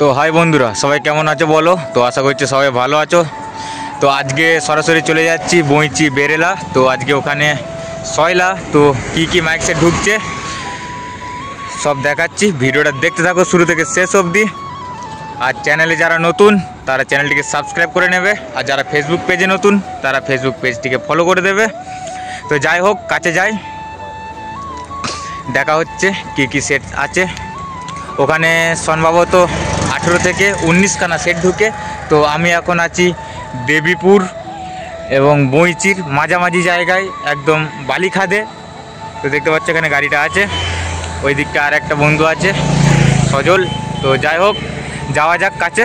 তো হাই বন্ধুরা, সবাই কেমন আছো বলো। তো আশা করছি সবাই ভালো আছো। তো আজকে সরাসরি চলে যাচ্ছি বইচি বেরেলা। তো আজকে ওখানে সয়লা তো কি মাইক সেট ঢুকছে সব দেখাচ্ছি। ভিডিওটা দেখতে থাকো শুরু থেকে শেষ অবধি। আর চ্যানেলে যারা নতুন তারা চ্যানেলটিকে সাবস্ক্রাইব করে নেবে, আর যারা ফেসবুক পেজে নতুন তারা ফেসবুক পেজটিকে ফলো করে দেবে। তো যাই হোক, কাছে যাই, দেখা হচ্ছে কি সেট আছে ওখানে। সম্ভবত 18 থেকে 19 খানা সেট ঢুকে। তো আমি এখন আছি দেবীপুর এবং বইচির মাঝামাঝি জায়গায়, একদম বালিখাদে। তো দেখতে পাচ্ছ এখানে গাড়িটা আছে, ওই দিকটা আর একটা বন্ধু আছে সজল। তো যাই হোক, যাওয়া যাক কাছে,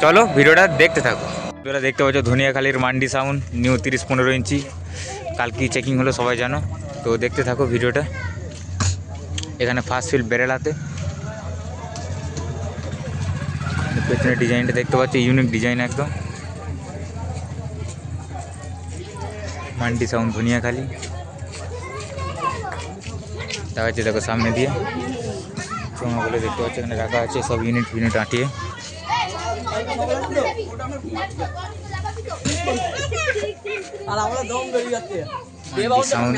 চলো ভিডিওটা দেখতে থাকো। ভিডিওটা দেখতে পাচ্ছ ধনিয়াখালীর মান্ডি সাউন্ড নিউ 30-15 ইঞ্চি, কালকে চেকিং হলো সবাই জানো। তো দেখতে থাকো ভিডিওটা। এখানে ফার্স্ট ফিল বেরেলাতে। পেছনের ডিজাইনটা দেখতে পাচ্ছি, ইউনিক ডিজাইন একদম। মান্ডি সাউন্ড ধনিয়াখালী দেখা যাচ্ছে, দেখো সামনে দিয়ে চোঙাগুলো দেখতে পাচ্ছি এখানে রাখা আছে, সব ইউনিট আঁটিয়ে। সাউন্ড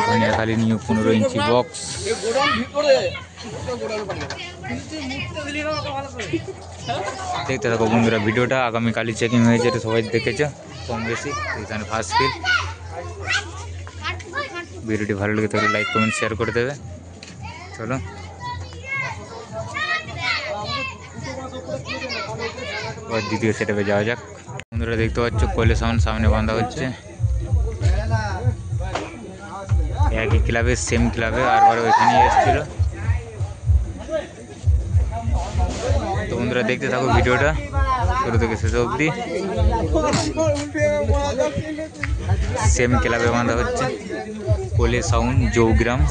ধনিয়াখালী নিউ 15 ইঞ্চি বক্স। দেখতে থাকো বন্ধুরা ভিডিওটা। আগামীকালই চেকিং হয়েছে, এটা সবাই দেখেছো কম বেশি। এখানে ফার্স্ট ফিল। ভিডিওটি ভালো লেগে তাহলে লাইক কমেন্ট শেয়ার করে দেবে। চলো দ্বিতীয় সেটআপে যাওয়া যাক। বন্ধুরা দেখতে পাচ্ছ কোয়েলে সাউন্ড সামনে বাঁধা হচ্ছে, একই ক্লাবে সেম ক্লাবে আরবারও এখানে এসেছিল। তো বন্ধুরা দেখতে থাকো ভিডিওটা শুরু থেকে শেষ অবধি। সেম ক্লাবে বাঁধা হচ্ছে কোয়েলে সাউন্ড জৌগ্রাম।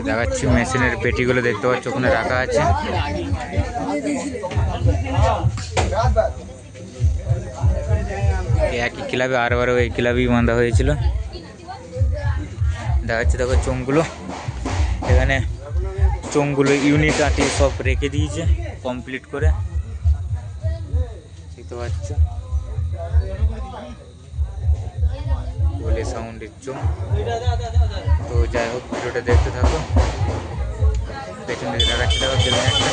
দেখাচ্ছি মেশিনের পেটিগুলো দেখতে পাচ্ছ ওখানে রাখা আছে। একই ক্লাবে আরবারও এই ক্লাবেই বাঁধা হয়েছিল। দেখাচ্ছি দেখো চোঙগুলো, এখানে চোঙগুলো ইউনিট আটি সব রেখে দিয়েছে কমপ্লিট করে, দেখতে পাচ্ছ। কোয়েলে সাউন্ডের চোঙ। তো যাই হোক ভিডিওটা দেখতে থাকো। পেছন দিকে দেখাচ্ছি দেখো একটা।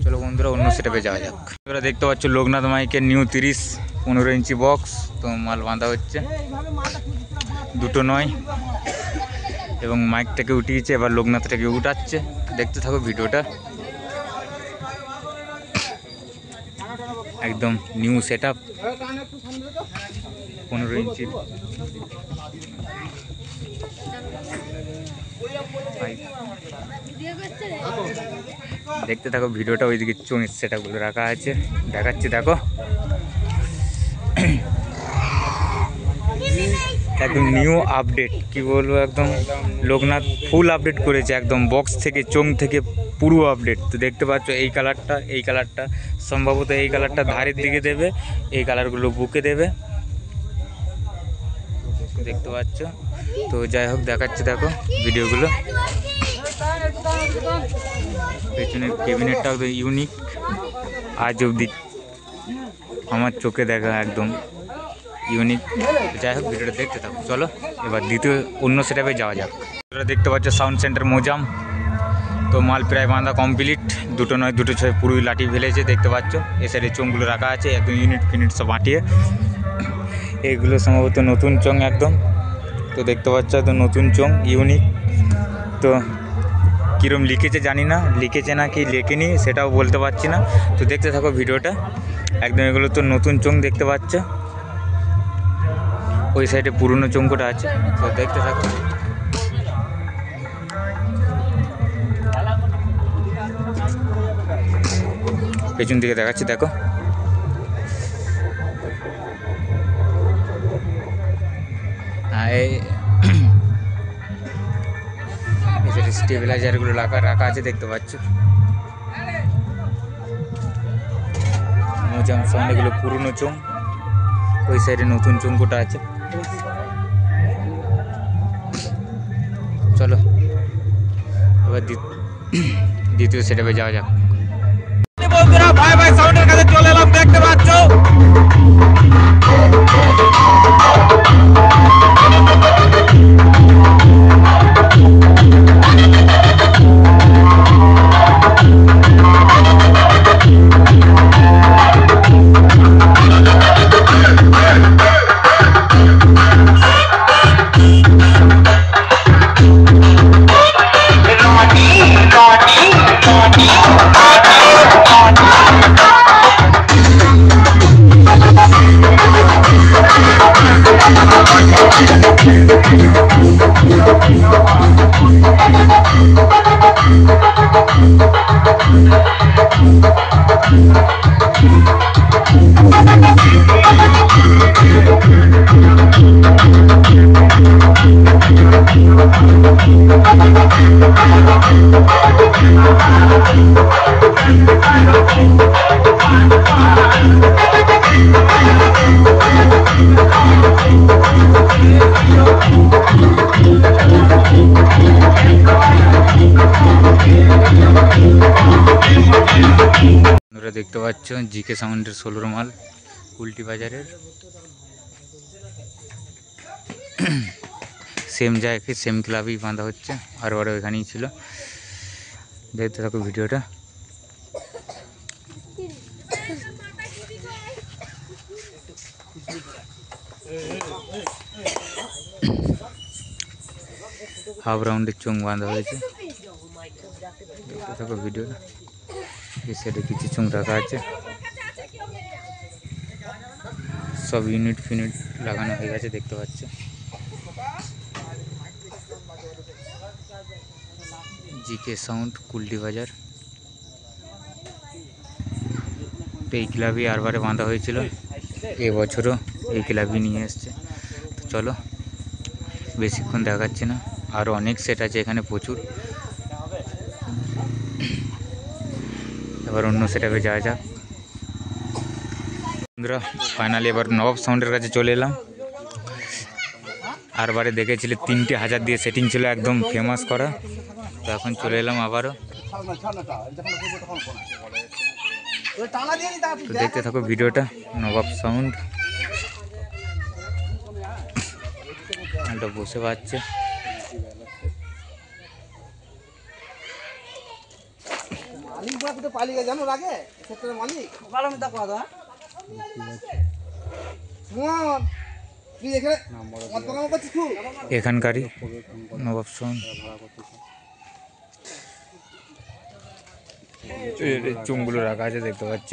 চলো বন্ধুরা অন্য সেটআপে যাওয়া যাক। তোমরা দেখতে পাচ্ছ লোকনাথ মাইকের নিউ 30-15 ইঞ্চি বক্স। তো মাল বাঁধা হচ্ছে, দুটো নয়, এবং মাইকটাকে উঠিয়েছে, এবার লোকনাথটাকে উঠাচ্ছে। দেখতে থাকো ভিডিওটা। একদম নিউ সেটআপ 15 ইঞ্চি। দেখতে থাকো ভিডিওটা। ওইদিকে চোঙের সেটআপগুলো রাখা আছে, দেখাচ্ছি দেখো। একদম নিউ আপডেট, কি বলবো, একদম লোকনাথ ফুল আপডেট করেছে, একদম বক্স থেকে চোঙ থেকে পুরো আপডেট। তো দেখতে পাচ্ছ এই কালারটা সম্ভবত এই কালারটা ধারের দিকে দেবে, এই কালারগুলো বুকে দেবে, দেখতে পাচ্ছ। তো যাই হোক দেখাচ্ছি দেখো ভিডিওগুলো। পেছনের ক্যাবিনেটটা একদম ইউনিক, আজ অবধি আমার চোখে দেখা একদম ইউনিক। যাই হোক ভিডিওটা দেখতে থাকো। চলো এবার দ্বিতীয় অন্য সেটআপে যাওয়া যাক। তোমরা দেখতে পাচ্ছ সাউন্ড সেন্টার মোজাম। তো মাল প্রায় বাঁধা কমপ্লিট, দুটো নয় দুটো ছয় পুরোই লাঠি ফেলেছে, দেখতে পাচ্ছ। এ সাইডে চোঙগুলো রাখা আছে একদম ইউনিট সব আঁটিয়ে। এগুলো সম্ভবত নতুন চোঙ একদম। তো দেখতে পাচ্ছ একদম নতুন চোঙ ইউনিক। তো কীরকম লিখেছে জানি না, লিখেছে না কি লেখেনি সেটাও বলতে পারছি না। তো দেখতে থাকো ভিডিওটা। একদম এগুলো তো নতুন চোঙ দেখতে পাচ্ছ, ওই সাইডে পুরনো চোঙটা আছে। তো দেখতে থাকো। পেছন দিকে দেখাচ্ছি দেখো। স্টেবিলাইজারগুলো রাখা আছে দেখতে পাচ্ছ। মিউজিয়াম সামনে এগুলো পুরনো চোং, ওই সাইডে নতুন চোঙ্কুটা আছে। চলো এবার দ্বিতীয় সেটআপে যাওয়া যাক। বন্ধুরা ভাই ভাই সাউন্ডের কাছে চলে এলাম, দেখতে পাচ্ছ দেখতে পাচ্ছ জিকে সাউন্ডের 16 মাল কুলটি বাজারের। সেম জায়গায় সেম ক্লাবেই বাঁধা হচ্ছে, আর ওরা ওইখানেই ছিল। দেখতে থাকো ভিডিওটা। হাফ রাউন্ডের চোঙ বাঁধা হয়েছে, দেখতে থাকো ভিডিওটা। এই সাইডে কিছু চোঙ রাখা আছে, সব ইউনিট ফিনিট লাগানো হয়ে গেছে দেখতে পাচ্ছ। জিকে সাউন্ড কুলটি বাজার। এই ক্লাবই আরবারে বাঁধা হয়েছিল, এবছরও এই ক্লাবই নিয়ে এসছে। তো চলো বেশিক্ষণ দেখাচ্ছি না, আরও অনেক সেট আছে এখানে প্রচুর। এবার অন্য সেটআপে যাওয়া যাক। বন্ধুরা ফাইনালি এবার নবাব সাউন্ডের কাছে চলে এলাম। আরবারে দেখেছিল 3,000 দিয়ে সেটিং ছিল, একদম ফেমাস করা। তো এখন চলে এলাম আবারও। তো দেখতে থাকো ভিডিওটা। নবাব সাউন্ড একটা বসে পাচ্ছে। এখানকারই নবাব সাউন্ড। চুমগুলো রাখা আছে দেখতে পাচ্ছ।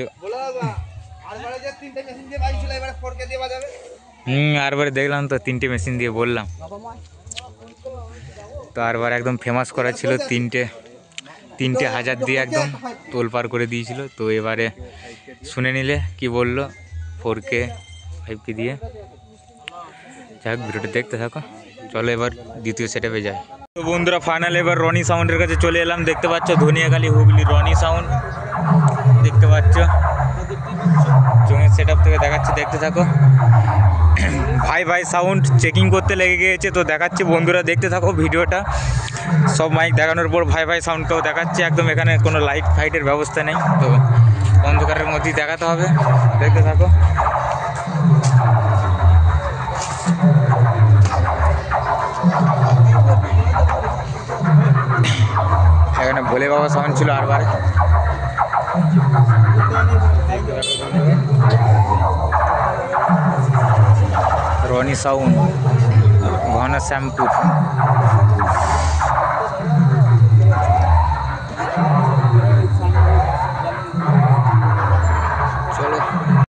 আরবারে দেখলাম তো 3টে মেশিন দিয়ে বললাম তো। আরবার একদম ফেমাস করা ছিল, 3,000 দিয়ে একদম তোলপার করে দিয়েছিল। তো এবারে শুনে নিলে কি বললো 4K 5K দিয়ে। যাই হোক ভিডিওটা দেখতে থাকো। চলো এবার দ্বিতীয় সেটআপে যাই। তো বন্ধুরা ফাইনাল এবার রনি সাউন্ডের কাছে চলে এলাম। দেখতে পাচ্ছ ধনিয়াখালী হুগলি রনি সাউন্ড দেখতে পাচ্ছ। চোঙের সেটআপ থেকে দেখাচ্ছি, দেখতে থাকো। ভাই ভাই সাউন্ড চেকিং করতে লেগে গিয়েছে, তো দেখাচ্ছি বন্ধুরা দেখতে থাকো ভিডিওটা। সব মাইক দেখানোর পর ভাই ভাই সাউন্ডটাও দেখাচ্ছি। একদম এখানে কোনো লাইট ফাইটের ব্যবস্থা নেই, তো অন্ধকারের মধ্যেই দেখাতে হবে। দেখতে থাকো। এখানে ভোলে বাবা সাউন্ড ছিল আরবারে। রনি সাউন্ড ঘনশ্যামপুর।